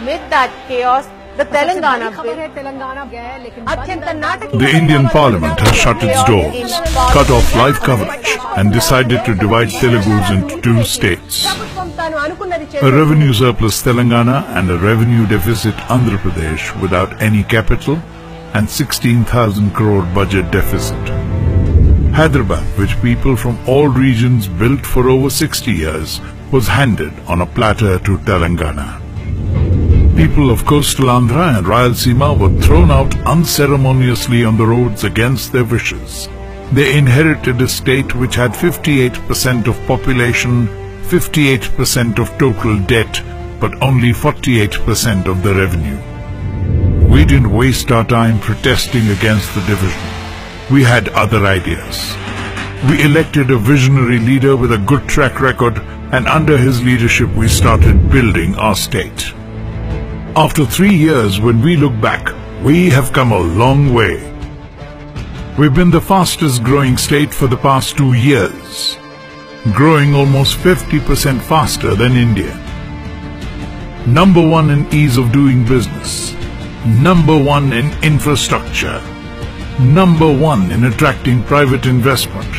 amid that chaos, the Telangana bill. The Indian Parliament has shut its doors, cut off live coverage and decided to divide Telugus into two states. A revenue surplus Telangana and a revenue deficit Andhra Pradesh without any capital and 16,000 crore budget deficit. Hyderabad, which people from all regions built for over 60 years, was handed on a platter to Telangana. People of coastal Andhra and Rayalaseema were thrown out unceremoniously on the roads against their wishes. They inherited a state which had 58% of population, 58% of total debt, but only 48% of the revenue. We didn't waste our time protesting against the division. We had other ideas. We elected a visionary leader with a good track record, and under his leadership we started building our state. After 3 years, when we look back, we have come a long way. We've been the fastest growing state for the past 2 years, growing almost 50% faster than India. Number 1 in ease of doing business. Number 1 in infrastructure. Number 1 in attracting private investment.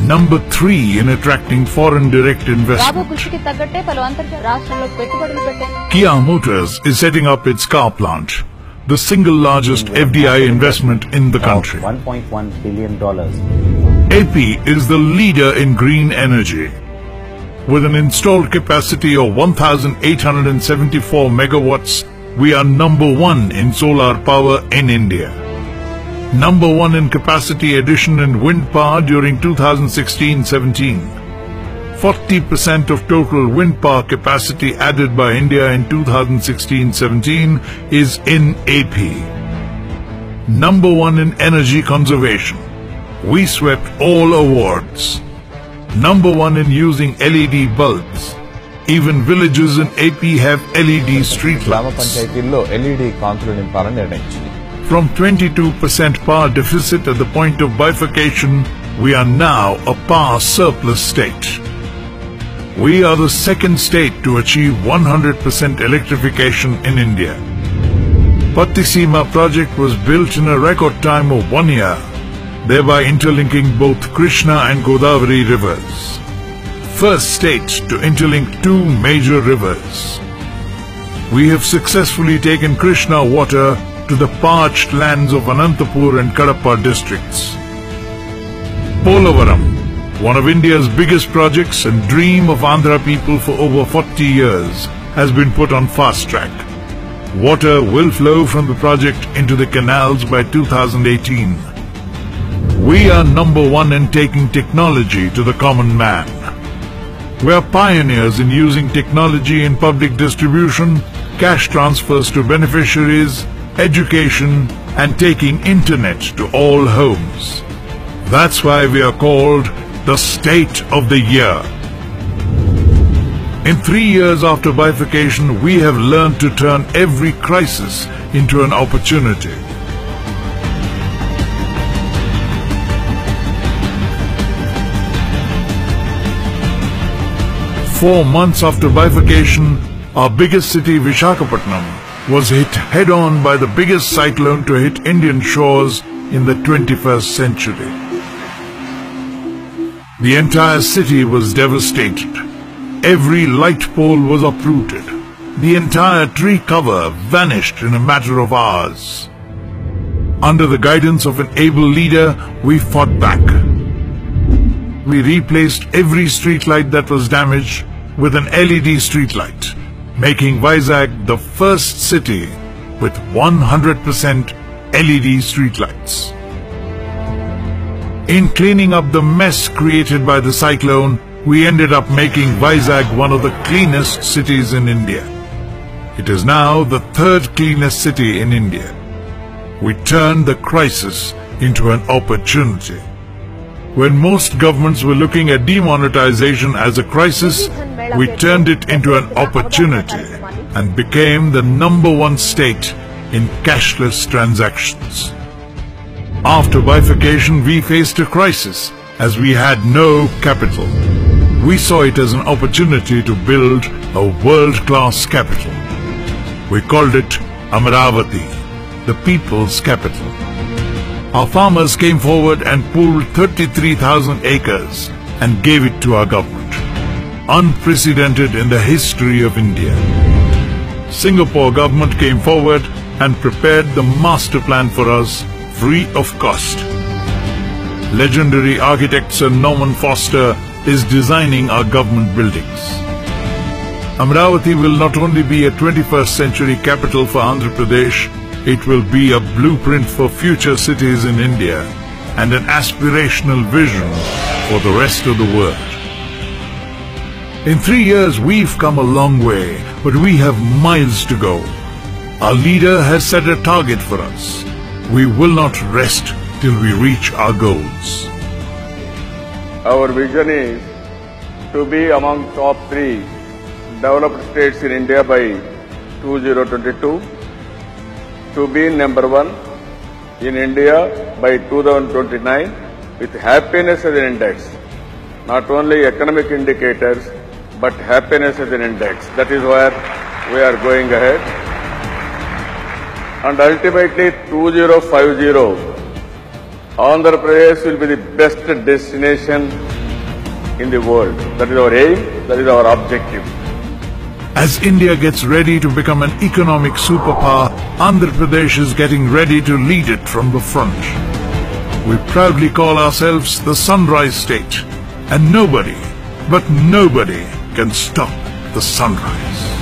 Number 3 in attracting foreign direct investment. Kia Motors is setting up its car plant, the single largest FDI investment in the country. $1.1 billion. AP is the leader in green energy. With an installed capacity of 1,874 megawatts, we are number 1 in solar power in India. Number 1 in capacity addition in wind power during 2016-17. 40% of total wind power capacity added by India in 2016-17 is in AP. Number 1 in energy conservation. We swept all awards. Number 1 in using LED bulbs. Even villages in AP have LED street lights. From 22% power deficit at the point of bifurcation, we are now a power surplus state. We are the second state to achieve 100% electrification in India. Pattisima project was built in a record time of 1 year, thereby interlinking both Krishna and Godavari rivers. First state to interlink 2 major rivers. We have successfully taken Krishna water to the parched lands of Anantapur and Kadapa districts. Polavaram, one of India's biggest projects and dream of Andhra people for over 40 years, has been put on fast track. Water will flow from the project into the canals by 2018. We are number 1 in taking technology to the common man. We are pioneers in using technology in public distribution, cash transfers to beneficiaries, education, and taking internet to all homes. That's why we are called the State of the Year. In 3 years after bifurcation, we have learned to turn every crisis into an opportunity. Four months after bifurcation, our biggest city, Visakhapatnam, was hit head-on by the biggest cyclone to hit Indian shores in the 21st century. The entire city was devastated. Every light pole was uprooted. The entire tree cover vanished in a matter of hours. Under the guidance of an able leader, we fought back. We replaced every street light that was damaged with an LED street light, making Vizag the first city with 100% LED streetlights. In cleaning up the mess created by the cyclone, we ended up making Vizag one of the cleanest cities in India. It is now the 3rd cleanest city in India. We turned the crisis into an opportunity. When most governments were looking at demonetization as a crisis, we turned it into an opportunity and became the number 1 state in cashless transactions. After bifurcation, we faced a crisis as we had no capital. we saw it as an opportunity to build a world-class capital. We called it Amaravati, the people's capital. Our farmers came forward and pooled 33,000 acres and gave it to our government. Unprecedented in the history of India. Singapore government came forward and prepared the master plan for us free of cost. Legendary architect Sir Norman Foster is designing our government buildings. Amaravati will not only be a 21st century capital for Andhra Pradesh, it will be a blueprint for future cities in India and an aspirational vision for the rest of the world. In 3 years, we've come a long way, but we have miles to go. Our leader has set a target for us. We will not rest till we reach our goals. Our vision is to be among top 3 developed states in India by 2022, to be number 1 in India by 2029 with happiness as an index. Not only economic indicators, but happiness as an index. That is where we are going ahead. And ultimately 2050, Andhra Pradesh will be the best destination in the world. That is our aim, that is our objective. As India gets ready to become an economic superpower, Andhra Pradesh is getting ready to lead it from the front. We proudly call ourselves the Sunrise State, and nobody, but nobody, can stop the sunrise.